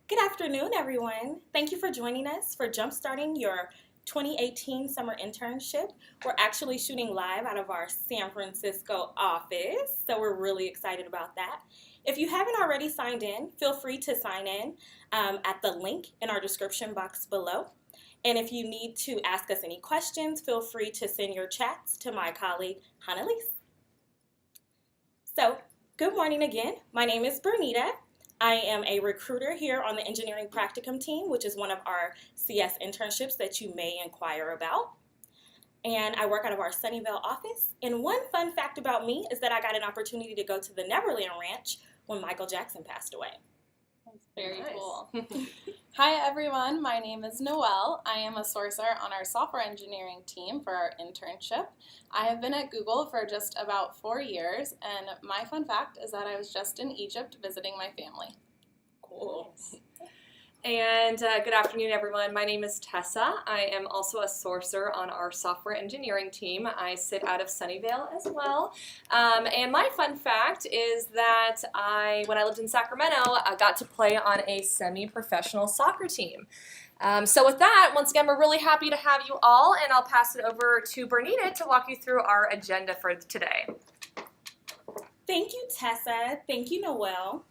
Good afternoon, everyone. Thank you for joining us for Jumpstarting your 2018 summer internship. We're actually shooting live out of our San Francisco office, so we're really excited about that. If you haven't already signed in, feel free to sign in at the link in our description box below. And if you need to ask us any questions, feel free to send your chats to my colleague, Hannelise. So, good morning again. My name is Bernita. I am a recruiter here on the Engineering Practicum team, which is one of our CS internships that you may inquire about. And I work out of our Sunnyvale office. And one fun fact about me is that I got an opportunity to go to the Neverland Ranch when Michael Jackson passed away. That's very cool. Hi everyone, my name is Noelle. I am a sourcer on our software engineering team for our internship. I have been at Google for just about 4 years, and my fun fact is that I was just in Egypt visiting my family. Cool. And good afternoon, everyone. My name is Tessa. I am also a sourcer on our software engineering team. I sit out of Sunnyvale as well. And my fun fact is that when I lived in Sacramento, I got to play on a semi-professional soccer team. So with that, once again, we're really happy to have you all, and I'll pass it over to Bernita to walk you through our agenda for today. Thank you, Tessa. Thank you, Noelle.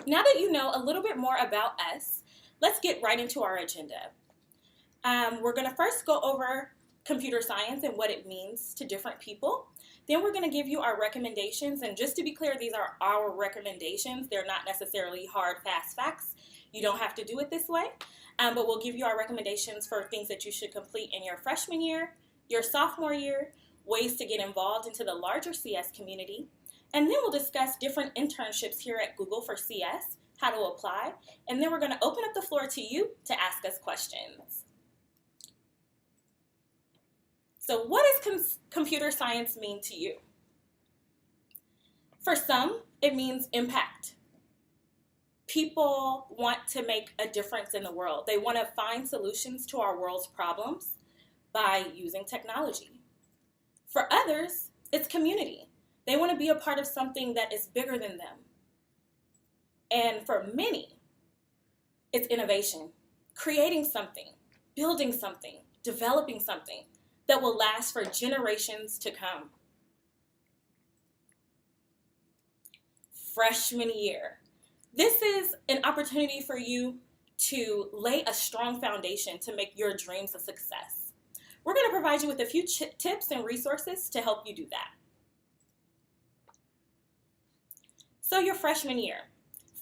Now that you know a little bit more about us, let's get right into our agenda. We're going to first go over computer science and what it means to different people. Then we're going to give you our recommendations. And just to be clear, these are our recommendations. They're not necessarily hard, fast facts. You don't have to do it this way. But we'll give you our recommendations for things that you should complete in your freshman year, your sophomore year, ways to get involved into the larger CS community. And then we'll discuss different internships here at Google for CS, how to apply, and then we're going to open up the floor to you to ask us questions. So what does computer science mean to you? For some, it means impact. People want to make a difference in the world. They want to find solutions to our world's problems by using technology. For others, it's community. They want to be a part of something that is bigger than them. And for many, it's innovation, creating something, building something, developing something that will last for generations to come. Freshman year. This is an opportunity for you to lay a strong foundation to make your dreams a success. We're going to provide you with a few tips and resources to help you do that. So your freshman year.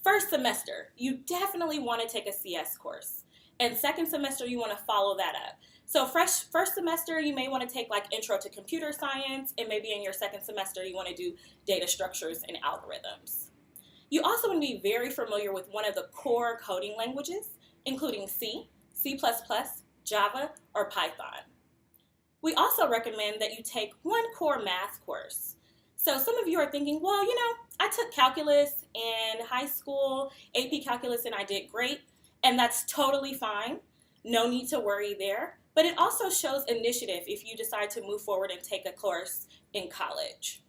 First semester, you definitely want to take a CS course. And second semester, you want to follow that up. So first semester, you may want to take like Intro to Computer Science, and maybe in your second semester, you want to do data structures and algorithms. You also want to be very familiar with one of the core coding languages, including C, C++, Java, or Python. We also recommend that you take one core math course. So some of you are thinking, well, I took calculus in high school, AP calculus, and I did great, and that's totally fine. No need to worry there. But it also shows initiative if you decide to move forward and take a course in college.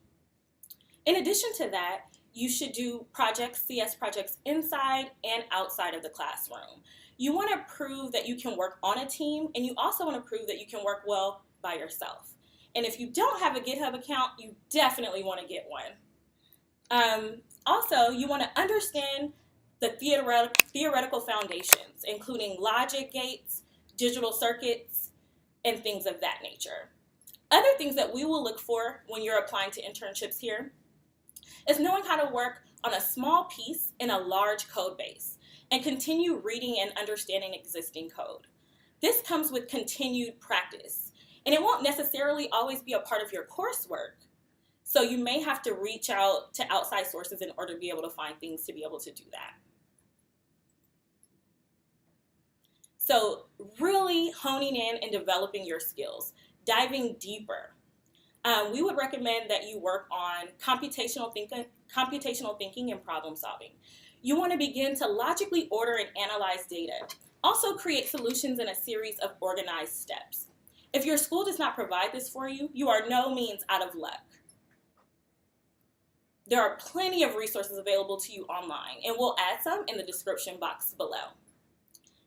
In addition to that, you should do projects, CS projects inside and outside of the classroom. You want to prove that you can work on a team, and you also want to prove that you can work well by yourself. And if you don't have a GitHub account, you definitely want to get one. Also, you want to understand the theoretical foundations, including logic gates, digital circuits, and things of that nature. Other things that we will look for when you're applying to internships here is knowing how to work on a small piece in a large code base and continue reading and understanding existing code. This comes with continued practice. And it won't necessarily always be a part of your coursework. So you may have to reach out to outside sources in order to be able to find things to be able to do that. So really honing in and developing your skills, diving deeper. We would recommend that you work on computational thinking and problem solving. You want to begin to logically order and analyze data. Also create solutions in a series of organized steps. If your school does not provide this for you, you are no means out of luck. There are plenty of resources available to you online, and we'll add some in the description box below.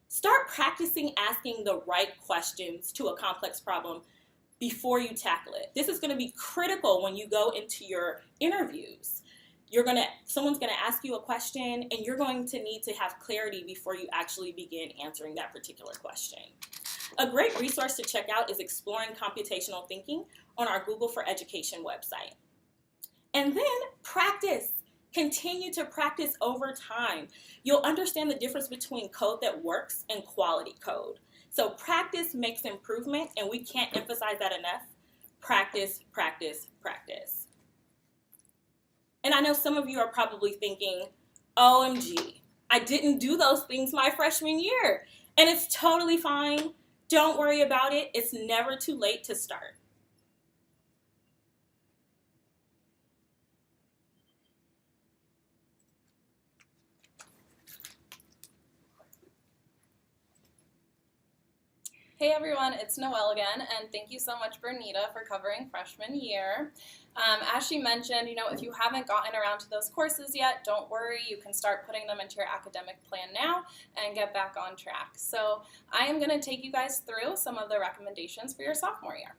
Start practicing asking the right questions to a complex problem before you tackle it. This is going to be critical when you go into your interviews. Someone's going to ask you a question, and you're going to need to have clarity before you actually begin answering that particular question. A great resource to check out is Exploring Computational Thinking on our Google for Education website. And then practice. Continue to practice over time. You'll understand the difference between code that works and quality code. So practice makes improvement, and we can't emphasize that enough. Practice, practice, practice. And I know some of you are probably thinking, OMG, I didn't do those things my freshman year. And it's totally fine. Don't worry about it. It's never too late to start. Hey everyone, it's Noelle again, and thank you so much, Bernita, for covering freshman year. As she mentioned, if you haven't gotten around to those courses yet, don't worry, you can start putting them into your academic plan now and get back on track. So I am going to take you guys through some of the recommendations for your sophomore year.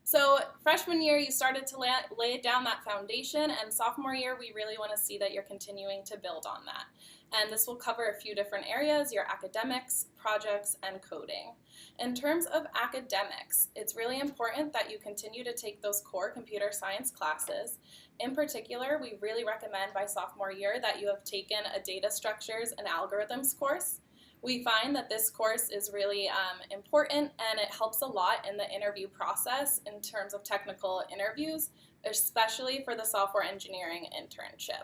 So freshman year, you started to lay down that foundation, and sophomore year, we really want to see that you're continuing to build on that. And this will cover a few different areas, your academics, projects, and coding. In terms of academics, it's really important that you continue to take those core computer science classes. In particular, we really recommend by sophomore year that you have taken a data structures and algorithms course. We find that this course is really important, and it helps a lot in the interview process in terms of technical interviews, especially for the software engineering internship.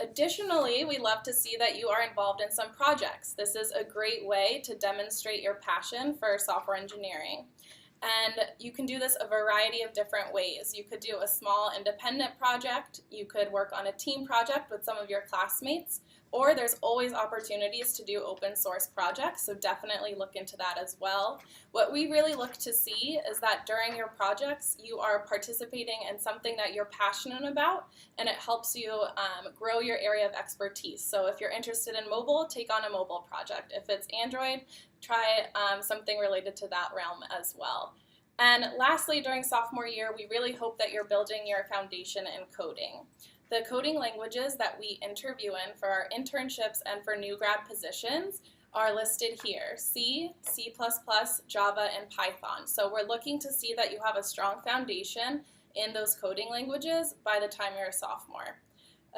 Additionally, we love to see that you are involved in some projects. This is a great way to demonstrate your passion for software engineering. And you can do this a variety of different ways. You could do a small independent project, you could work on a team project with some of your classmates, or there's always opportunities to do open source projects, so definitely look into that as well. What we really look to see is that during your projects, you are participating in something that you're passionate about, and it helps you grow your area of expertise. So if you're interested in mobile, take on a mobile project. If it's Android, try something related to that realm as well. And lastly, during sophomore year, we really hope that you're building your foundation in coding. The coding languages that we interview in for our internships and for new grad positions are listed here: C, C++, Java, and Python. So we're looking to see that you have a strong foundation in those coding languages by the time you're a sophomore.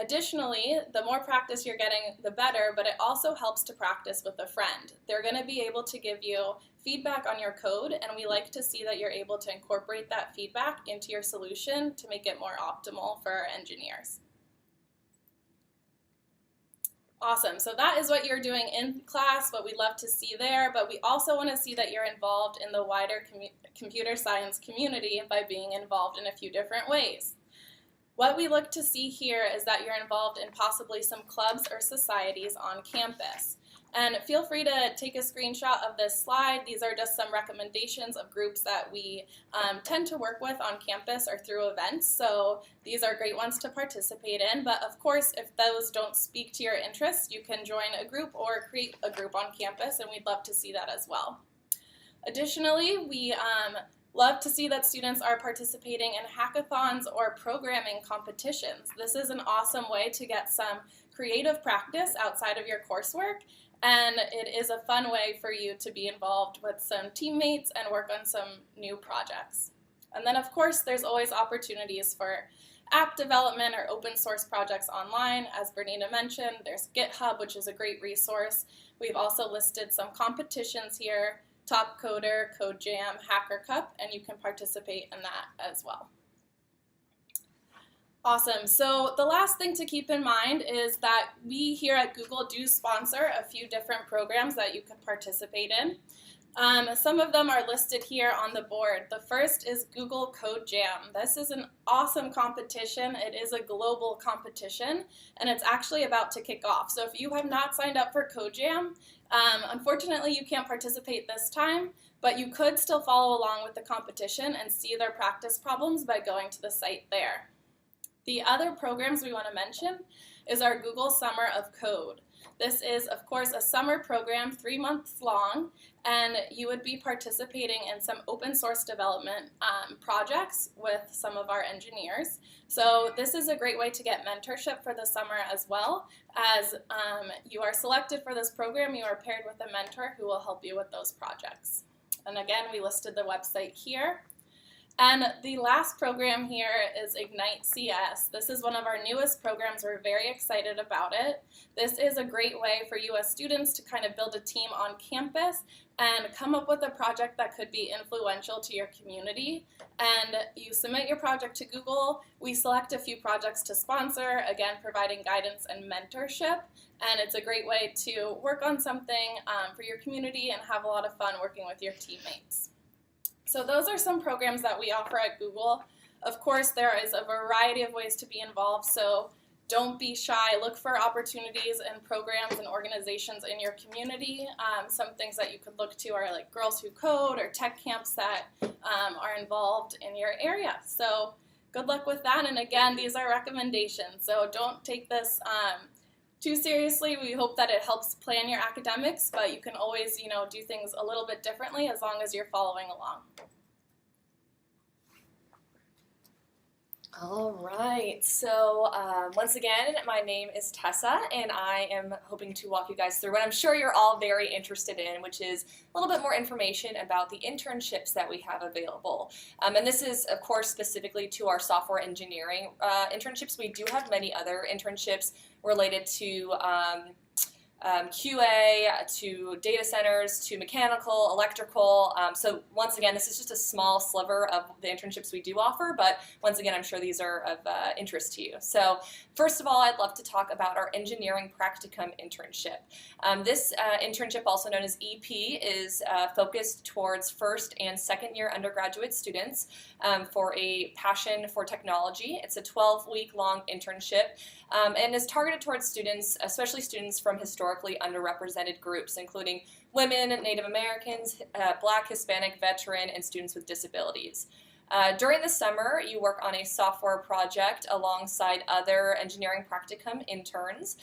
Additionally, the more practice you're getting, the better, but it also helps to practice with a friend. They're going to be able to give you feedback on your code, and we like to see that you're able to incorporate that feedback into your solution to make it more optimal for our engineers. Awesome, so that is what you're doing in class, what we love to see there, but we also want to see that you're involved in the wider computer science community by being involved in a few different ways. What we look to see here is that you're involved in possibly some clubs or societies on campus. And feel free to take a screenshot of this slide. These are just some recommendations of groups that we tend to work with on campus or through events. So these are great ones to participate in. But of course, if those don't speak to your interests, you can join a group or create a group on campus, and we'd love to see that as well. Additionally, we love to see that students are participating in hackathons or programming competitions. This is an awesome way to get some creative practice outside of your coursework, and it is a fun way for you to be involved with some teammates and work on some new projects. And then of course, there's always opportunities for app development or open source projects online. As Bernita mentioned, there's GitHub, which is a great resource. We've also listed some competitions here: Top Coder, Code Jam, Hacker Cup, and you can participate in that as well. Awesome. So the last thing to keep in mind is that we here at Google do sponsor a few different programs that you can participate in. Some of them are listed here on the board. The first is Google Code Jam. This is an awesome competition. It is a global competition, and it's actually about to kick off. So if you have not signed up for Code Jam, unfortunately you can't participate this time, but you could still follow along with the competition and see their practice problems by going to the site there. The other programs we want to mention is our Google Summer of Code. This is, of course, a summer program, 3 months long, and you would be participating in some open source development projects with some of our engineers. So this is a great way to get mentorship for the summer as well. As you are selected for this program, you are paired with a mentor who will help you with those projects. And again, we listed the website here. And the last program here is Ignite CS. This is one of our newest programs. We're very excited about it. This is a great way for you as students to kind of build a team on campus and come up with a project that could be influential to your community. And you submit your project to Google. We select a few projects to sponsor, again, providing guidance and mentorship. And it's a great way to work on something for your community and have a lot of fun working with your teammates. So those are some programs that we offer at Google. Of course, there is a variety of ways to be involved, so don't be shy. Look for opportunities and programs and organizations in your community. Some things that you could look to are like Girls Who Code or tech camps that are involved in your area. So good luck with that. And again, these are recommendations, so don't take this too seriously. We hope that it helps plan your academics, but you can always, do things a little bit differently as long as you're following along. All right, so once again, my name is Tessa, and I am hoping to walk you guys through what I'm sure you're all very interested in, which is a little bit more information about the internships that we have available. And this is, of course, specifically to our software engineering internships. We do have many other internships related to QA, to data centers, to mechanical, electrical. So once again, this is just a small sliver of the internships we do offer, but once again, I'm sure these are of interest to you. So first of all, I'd love to talk about our engineering practicum internship. This internship, also known as EP, is focused towards first and second year undergraduate students for a passion for technology. It's a 12-week long internship and is targeted towards students, especially students from historically underrepresented groups, including women, Native Americans, Black, Hispanic, veteran, and students with disabilities. During the summer, you work on a software project alongside other engineering practicum interns.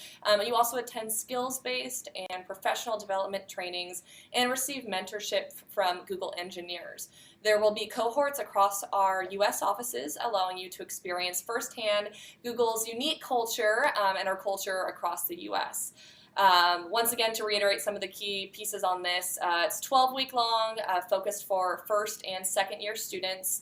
You also attend skills-based and professional development trainings and receive mentorship from Google engineers. There will be cohorts across our U.S. offices, allowing you to experience firsthand Google's unique culture and our culture across the U.S. Once again, to reiterate some of the key pieces on this, it's 12-week long, focused for first and second year students,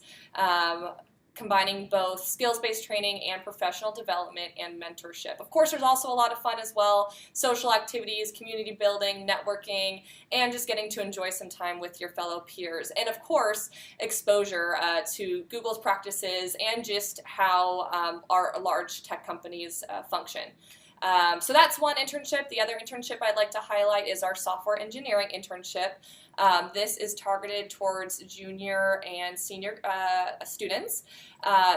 combining both skills-based training and professional development and mentorship. Of course, there's also a lot of fun as well, social activities, community building, networking, and just getting to enjoy some time with your fellow peers. And of course, exposure to Google's practices and just how our large tech companies function. So that's one internship. The other internship I'd like to highlight is our software engineering internship. This is targeted towards junior and senior students.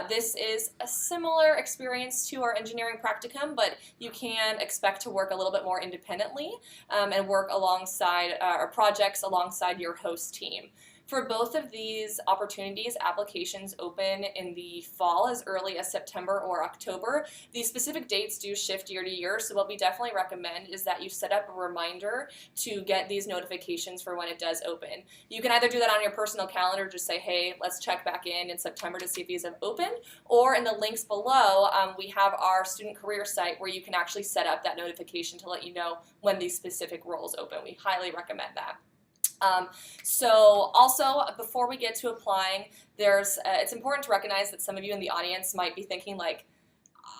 This is a similar experience to our engineering practicum, but you can expect to work a little bit more independently and work alongside or projects alongside your host team. For both of these opportunities, applications open in the fall as early as September or October. These specific dates do shift year to year, so what we definitely recommend is that you set up a reminder to get these notifications for when it does open. You can either do that on your personal calendar, just say, hey, let's check back in September to see if these have opened, or in the links below, we have our student career site where you can actually set up that notification to let you know when these specific roles open. We highly recommend that. So also, before we get to applying, it's important to recognize that some of you in the audience might be thinking like,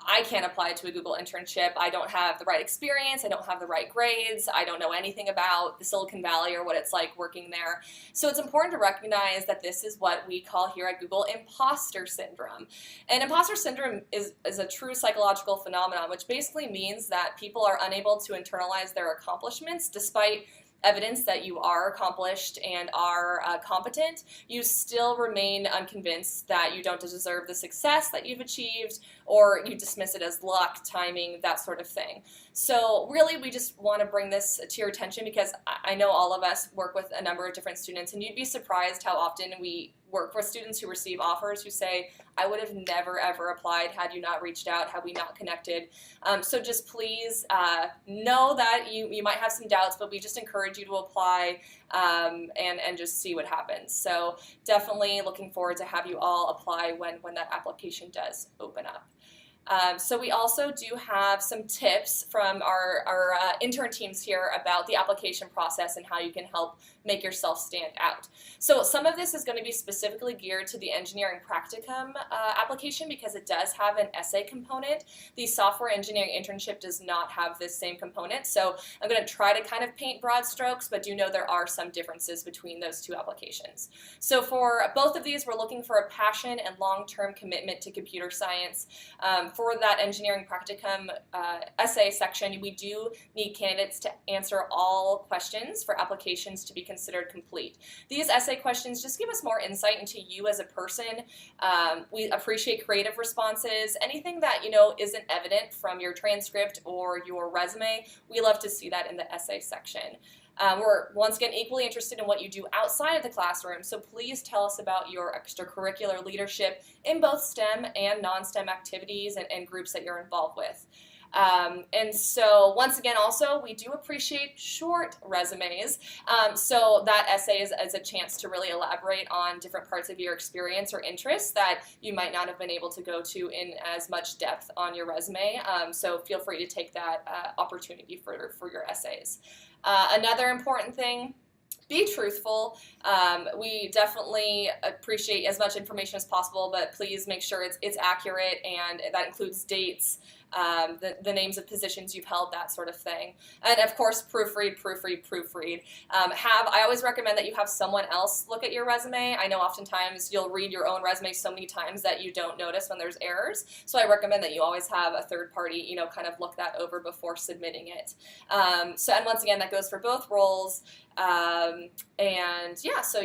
I can't apply to a Google internship. I don't have the right experience. I don't have the right grades. I don't know anything about the Silicon Valley or what it's like working there. So it's important to recognize that this is what we call here at Google imposter syndrome. And imposter syndrome is a true psychological phenomenon, which basically means that people are unable to internalize their accomplishments despite evidence that you are accomplished and are competent, you still remain unconvinced that you don't deserve the success that you've achieved, or you dismiss it as luck, timing, that sort of thing. So really, we just want to bring this to your attention because I know all of us work with a number of different students, and you'd be surprised how often we work with students who receive offers who say, I would have never ever applied had you not reached out, had we not connected. So just please know that you might have some doubts, but we just encourage you to apply and just see what happens. So definitely looking forward to have you all apply when that application does open up. So we also do have some tips from our intern teams here about the application process and how you can help make yourself stand out. So some of this is going to be specifically geared to the engineering practicum application because it does have an essay component. The software engineering internship does not have this same component. So I'm going to try to kind of paint broad strokes, but do know there are some differences between those two applications. So for both of these, we're looking for a passion and long-term commitment to computer science. For that engineering practicum essay section, we do need candidates to answer all questions for applications to be considered complete. These essay questions just give us more insight into you as a person. We appreciate creative responses. Anything that isn't evident from your transcript or your resume, we love to see that in the essay section. We're once again equally interested in what you do outside of the classroom, so please tell us about your extracurricular leadership in both STEM and non-STEM activities and groups that you're involved with. And so once again, also, we do appreciate short resumes. So that essay is a chance to really elaborate on different parts of your experience or interests that you might not have been able to go to in as much depth on your resume. So feel free to take that opportunity for your essays. Another important thing, be truthful. We definitely appreciate as much information as possible, but please make sure it's accurate, and that includes dates, the names of positions you've held, that sort of thing. And of course, proofread. I always recommend that you have someone else look at your resume. I know oftentimes you'll read your own resume so many times that you don't notice when there's errors. So I recommend that you always have a third party, kind of look that over before submitting it. And once again, that goes for both roles. So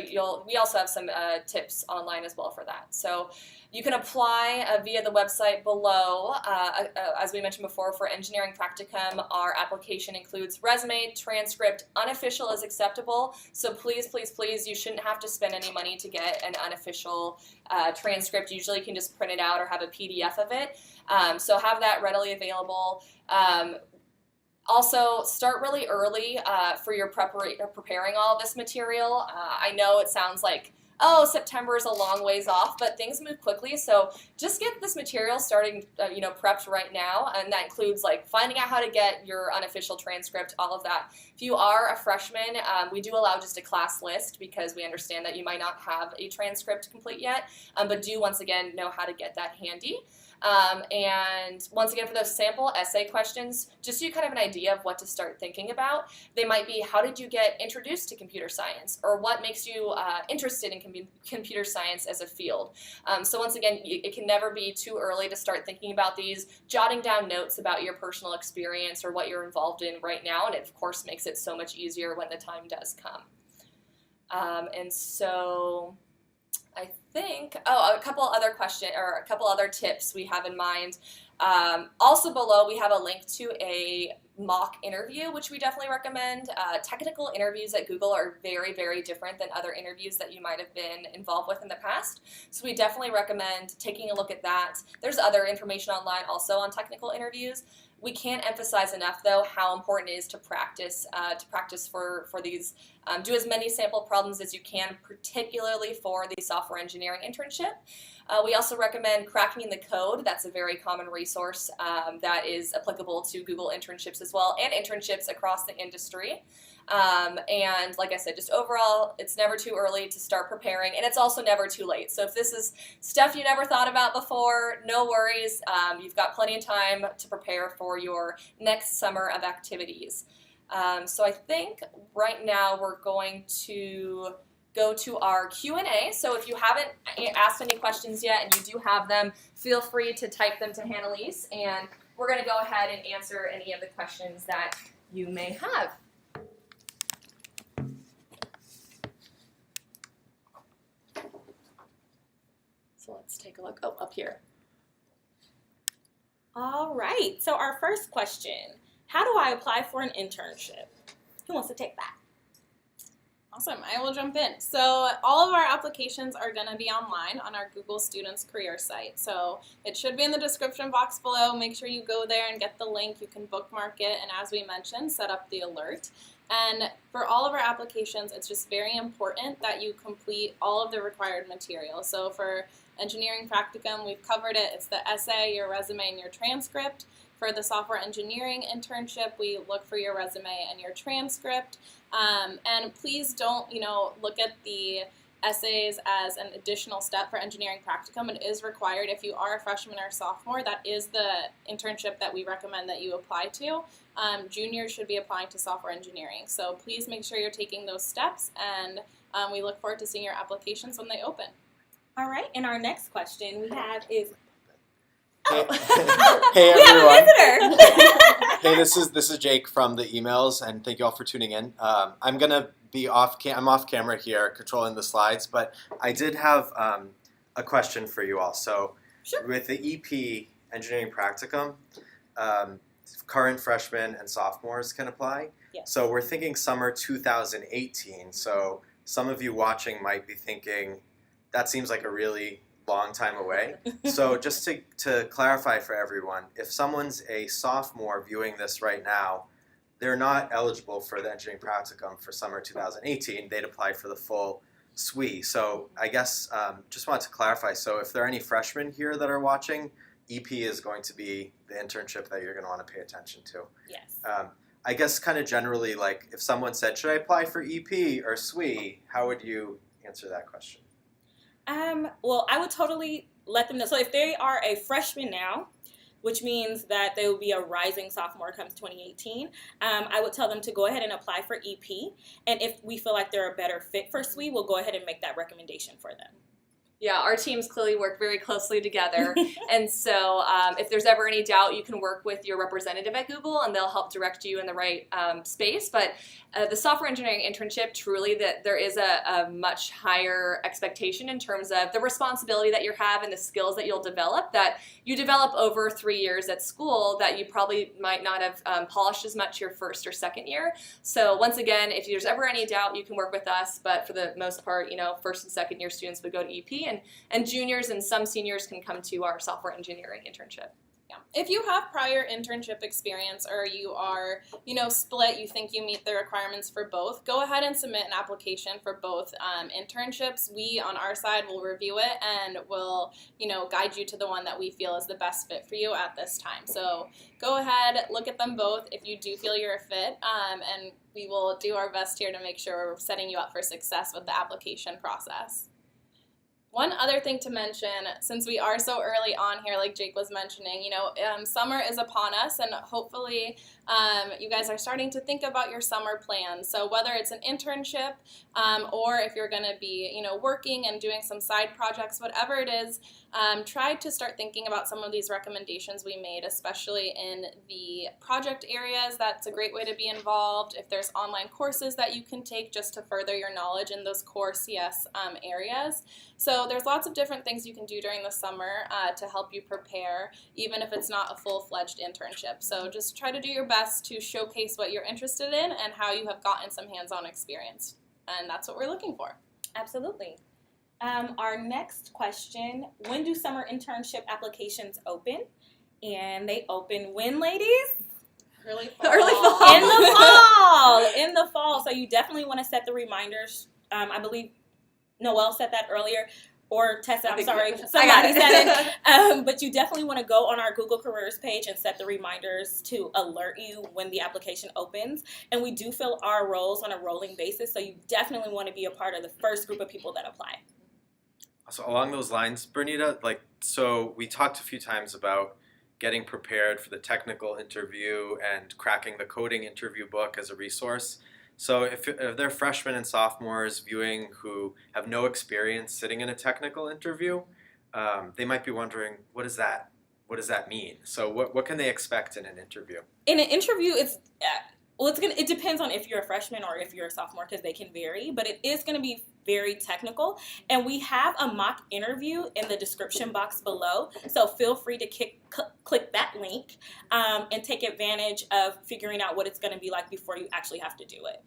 we also have some tips online as well for that. So you can apply via the website below. As we mentioned before, for engineering practicum, our application includes resume, transcript. Unofficial is acceptable. So please, you shouldn't have to spend any money to get an unofficial transcript. Usually you can just print it out or have a PDF of it. So have that readily available. Also, start really early for your preparing all of this material. I know it sounds like, September is a long ways off, but things move quickly. So just get this material starting, prepped right now, and that includes finding out how to get your unofficial transcript, all of that. If you are a freshman, we do allow just a class list because we understand that you might not have a transcript complete yet, but do once again know how to get that handy. And once again, for those sample essay questions, just so you kind of have an idea of what to start thinking about, they might be, how did you get introduced to computer science? Or what makes you interested in computer science as a field? So once again, it can never be too early to start thinking about these, jotting down notes about your personal experience or what you're involved in right now, and it of course makes it so much easier when the time does come. And so I think, a couple other tips we have in mind. Also below, we have a link to a mock interview, which we definitely recommend. Technical interviews at Google are very, very different than other interviews that you might have been involved with in the past. So we definitely recommend taking a look at that. There's other information online also on technical interviews. We can't emphasize enough, though, how important it is to practice for these. Do as many sample problems as you can, particularly for the software engineering internship. We also recommend cracking the code. That's a very common resource that is applicable to Google internships as well, and internships across the industry. And like I said, just overall, it's never too early to start preparing, and it's also never too late. So if this is stuff you never thought about before, no worries. You've got plenty of time to prepare for your next summer of activities. So I think right now we're going to go to our Q&A. So if you haven't asked any questions yet and you do have them, feel free to type them to Hannalise, and we're going to go ahead and answer any of the questions that you may have. So let's take a look. Oh, up here. All right. So our first question, how do I apply for an internship? Who wants to take that? Awesome, I will jump in. So all of our applications are going to be online on our Google Students Career site. So it should be in the description box below. Make sure you go there and get the link. You can bookmark it, and as we mentioned, set up the alert. And for all of our applications, it's just very important that you complete all of the required material. So for engineering practicum, we've covered it. It's the essay, your resume, and your transcript. For the software engineering internship, we look for your resume and your transcript. And please don't, look at the essays as an additional step for engineering practicum. It is required if you are a freshman or sophomore. That is the internship that we recommend that you apply to. Juniors should be applying to software engineering. So please make sure you're taking those steps, and we look forward to seeing your applications when they open. All right, and our next question we have is, Hey, we have everyone. a visitor. Hey, this is Jake from the emails, and thank you all for tuning in. I'm gonna be off camera here, controlling the slides, but I did have a question for you all. So, Sure. With the EP engineering practicum, current freshmen and sophomores can apply. Yes. So we're thinking summer 2018. So some of you watching might be thinking that seems like a really long time away. So just to clarify for everyone, if someone's a sophomore viewing this right now, they're not eligible for the engineering practicum for summer 2018. They'd apply for the full SWE. So I guess just wanted to clarify. So if there are any freshmen here that are watching, EP is going to be the internship that you're going to want to pay attention to. Yes. I guess kind of generally, like if someone said, should I apply for EP or SWE, how would you answer that question? Well, I would totally let them know. So if they are a freshman now, which means that they will be a rising sophomore comes 2018, I would tell them to go ahead and apply for EP. And if we feel like they're a better fit for SWE, we'll go ahead and make that recommendation for them. Yeah, our teams clearly work very closely together, and so if there's ever any doubt, you can work with your representative at Google, and they'll help direct you in the right space. But the software engineering internship, truly, that there is a much higher expectation in terms of the responsibility that you have and the skills that you'll develop, that you develop over 3 years at school that you probably might not have polished as much your first or second year. So once again, if there's ever any doubt, you can work with us, but for the most part, first and second year students would go to EP, and juniors and some seniors can come to our software engineering internship. Yeah. If you have prior internship experience, or you are, split, you think you meet the requirements for both, go ahead and submit an application for both internships. We, on our side, will review it and will, guide you to the one that we feel is the best fit for you at this time. So go ahead, look at them both if you do feel you're a fit, and we will do our best here to make sure we're setting you up for success with the application process. One other thing to mention, since we are so early on here, like Jake was mentioning, summer is upon us, and hopefully you guys are starting to think about your summer plans. So whether it's an internship or if you're going to be, working and doing some side projects, whatever it is, try to start thinking about some of these recommendations we made, especially in the project areas. That's a great way to be involved. If there's online courses that you can take just to further your knowledge in those core CS areas. So there's lots of different things you can do during the summer to help you prepare, even if it's not a full-fledged internship. So just try to do your best to showcase what you're interested in and how you have gotten some hands-on experience. And that's what we're looking for. Absolutely. Our next question, when do summer internship applications open? And they open when, ladies? Early fall. Early fall. In the fall. In the fall. So you definitely want to set the reminders. I believe Noelle said that earlier, or Tessa, I'm sorry, somebody said it. But you definitely want to go on our Google Careers page and set the reminders to alert you when the application opens. And we do fill our roles on a rolling basis, so you definitely want to be a part of the first group of people that apply. So along those lines, Bernita, so we talked a few times about getting prepared for the technical interview and cracking the coding interview book as a resource. So if they're freshmen and sophomores viewing who have no experience sitting in a technical interview, they might be wondering, what does that mean? So what can they expect in an interview? In an interview, Well, it depends on if you're a freshman or if you're a sophomore, because they can vary, but it is going to be very technical. And we have a mock interview in the description box below, so feel free to click that link and take advantage of figuring out what it's going to be like before you actually have to do it.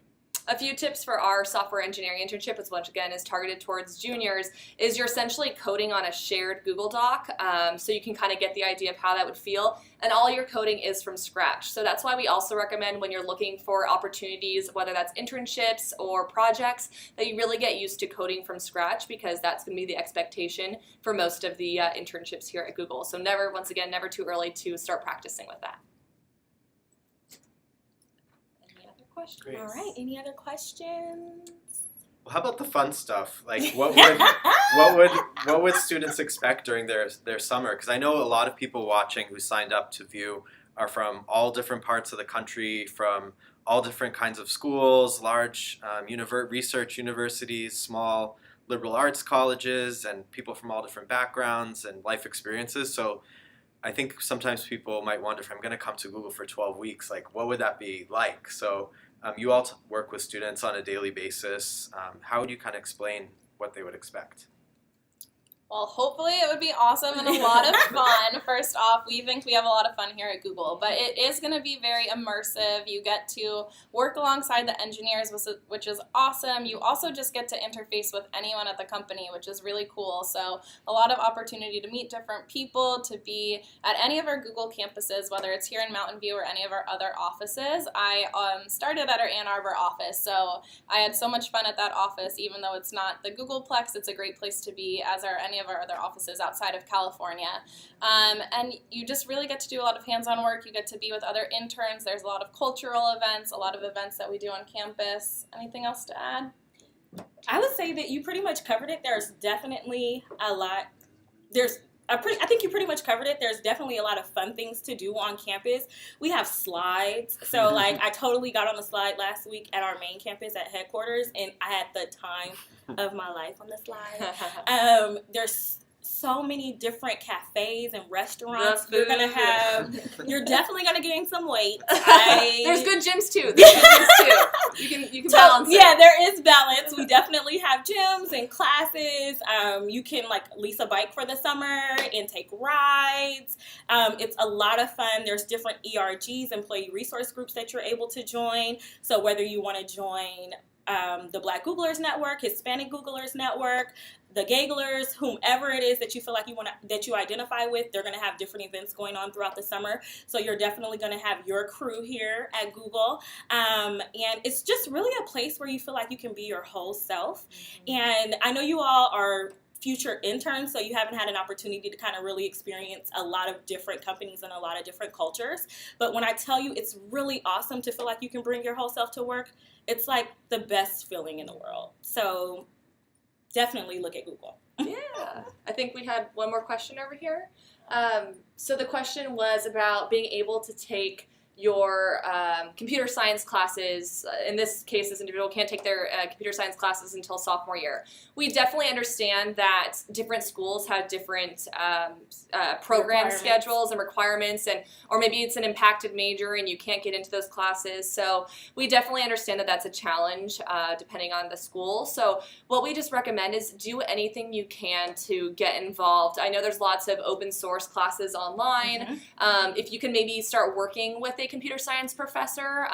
A few tips for our software engineering internship, which once again is targeted towards juniors, is you're essentially coding on a shared Google Doc, so you can kind of get the idea of how that would feel, and all your coding is from scratch. So that's why we also recommend when you're looking for opportunities, whether that's internships or projects, that you really get used to coding from scratch, because that's going to be the expectation for most of the internships here at Google. So never too early to start practicing with that. Questions? Great. All right. Any other questions? Well, how about the fun stuff? Like, what would students expect during their summer? Because I know a lot of people watching who signed up to view are from all different parts of the country, from all different kinds of schools, large research universities, small liberal arts colleges, and people from all different backgrounds and life experiences. So I think sometimes people might wonder, if I'm going to come to Google for 12 weeks, like, what would that be like? So you all work with students on a daily basis. How would you kind of explain what they would expect? Well, hopefully it would be awesome and a lot of fun. First off, we think we have a lot of fun here at Google, but it is going to be very immersive. You get to work alongside the engineers, which is awesome. You also just get to interface with anyone at the company, which is really cool. So a lot of opportunity to meet different people, to be at any of our Google campuses, whether it's here in Mountain View or any of our other offices. I started at our Ann Arbor office, so I had so much fun at that office. Even though it's not the Googleplex, it's a great place to be, as are any of our other offices outside of California. And you just really get to do a lot of hands-on work. You get to be with other interns. There's a lot of cultural events, a lot of events that we do on campus. Anything else to add? I would say that you pretty much covered it. There's definitely a lot. I think you pretty much covered it. There's definitely a lot of fun things to do on campus. We have slides. So, like, I totally got on the slide last week at our main campus at headquarters, and I had the time of my life on the slide. There's so many different cafes and restaurants. You're definitely gonna gain some weight. There's good gyms too. You can balance it. Yeah, there is balance. We definitely have gyms and classes. You can lease a bike for the summer and take rides. It's a lot of fun. There's different ERGs, employee resource groups, that you're able to join. So whether you want to join the Black Googlers Network, Hispanic Googlers Network, the Gaglers, whomever it is that you feel like that you identify with, they're going to have different events going on throughout the summer. So you're definitely going to have your crew here at Google. And it's just really a place where you feel like you can be your whole self. And I know you all are future interns, so you haven't had an opportunity to kind of really experience a lot of different companies and a lot of different cultures. But when I tell you it's really awesome to feel like you can bring your whole self to work, it's like the best feeling in the world. So definitely look at Google. Yeah. I think we had one more question over here. So the question was about being able to take your computer science classes. In this case, this individual can't take their computer science classes until sophomore year. We definitely understand that different schools have different program schedules and requirements, or maybe it's an impacted major and you can't get into those classes. So we definitely understand that that's a challenge depending on the school. So what we just recommend is do anything you can to get involved. I know there's lots of open source classes online. If you can maybe start working with a computer science professor,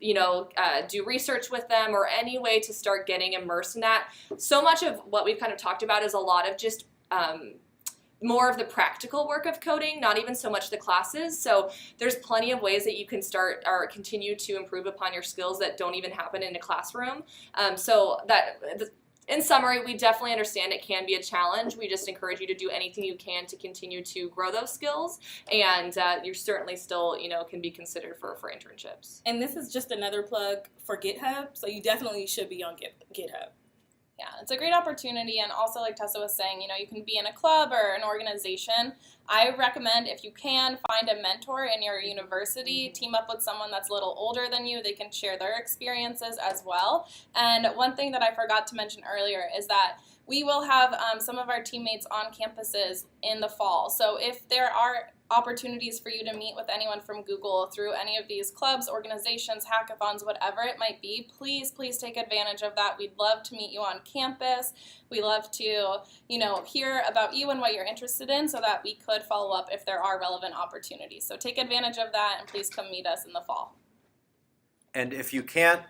do research with them, or any way to start getting immersed in that. So much of what we've kind of talked about is a lot of just more of the practical work of coding, not even so much the classes. So there's plenty of ways that you can start or continue to improve upon your skills that don't even happen in a classroom. In summary, we definitely understand it can be a challenge. We just encourage you to do anything you can to continue to grow those skills, and you're certainly still, can be considered for internships. And this is just another plug for GitHub, so you definitely should be on GitHub. Yeah, it's a great opportunity, and also, like Tessa was saying, you can be in a club or an organization. I recommend, if you can, find a mentor in your university, team up with someone that's a little older than you. They can share their experiences as well. And one thing that I forgot to mention earlier is that we will have some of our teammates on campuses in the fall. So if there are opportunities for you to meet with anyone from Google through any of these clubs, organizations, hackathons, whatever it might be, please take advantage of that. We'd love to meet you on campus. We love to, hear about you and what you're interested in so that we could follow up if there are relevant opportunities. So take advantage of that and please come meet us in the fall. And if you can't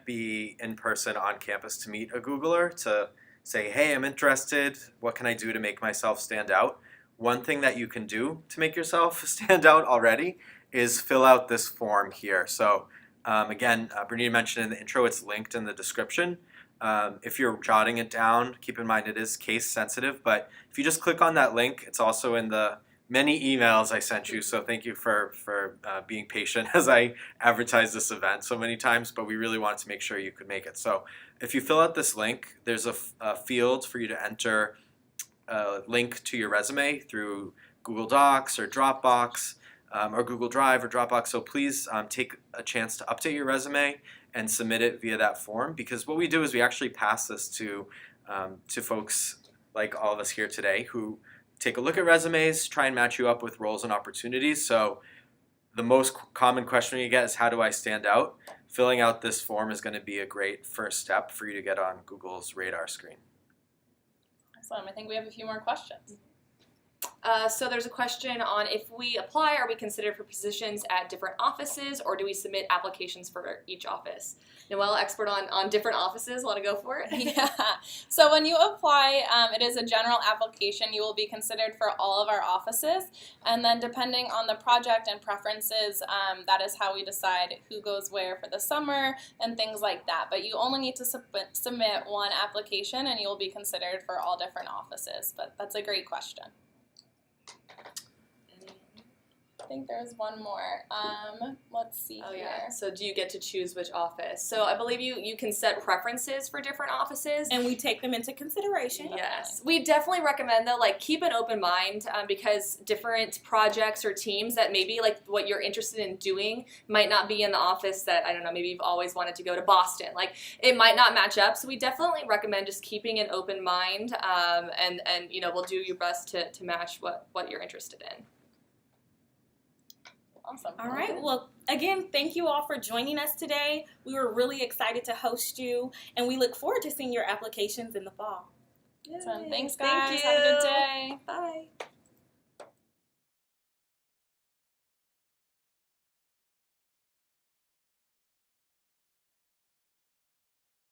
be in person on campus to meet a Googler to say, hey, I'm interested, what can I do to make myself stand out? One thing that you can do to make yourself stand out already is fill out this form here. So again, Bernita mentioned in the intro, it's linked in the description. If you're jotting it down, keep in mind it is case sensitive, but if you just click on that link, it's also in the many emails I sent you, so thank you for being patient as I advertised this event so many times, but we really wanted to make sure you could make it. So if you fill out this link, there's a field for you to enter a link to your resume through Google Docs or Dropbox or Google Drive or Dropbox. So please take a chance to update your resume and submit it via that form, because what we do is we actually pass this to folks like all of us here today who take a look at resumes, try and match you up with roles and opportunities. So the most common question you get is, how do I stand out? Filling out this form is going to be a great first step for you to get on Google's radar screen. Awesome. I think we have a few more questions. So there's a question on if we apply, are we considered for positions at different offices, or do we submit applications for each office? Noelle, expert on different offices, want to go for it? Yeah. So when you apply, it is a general application. You will be considered for all of our offices. And then depending on the project and preferences, that is how we decide who goes where for the summer and things like that. But you only need to submit one application and you will be considered for all different offices. But that's a great question. I think there's one more. Let's see here. Yeah. So do you get to choose which office? So I believe you can set preferences for different offices. And we take them into consideration. Yes. We definitely recommend, though, keep an open mind because different projects or teams that maybe, what you're interested in doing might not be in the office that, I don't know, maybe you've always wanted to go to Boston. It might not match up. So we definitely recommend just keeping an open mind and we'll do your best to match what you're interested in. Awesome. All right. Well, again, thank you all for joining us today. We were really excited to host you, and we look forward to seeing your applications in the fall. Awesome. Thanks, Thank guys. you. Have a good day. Bye.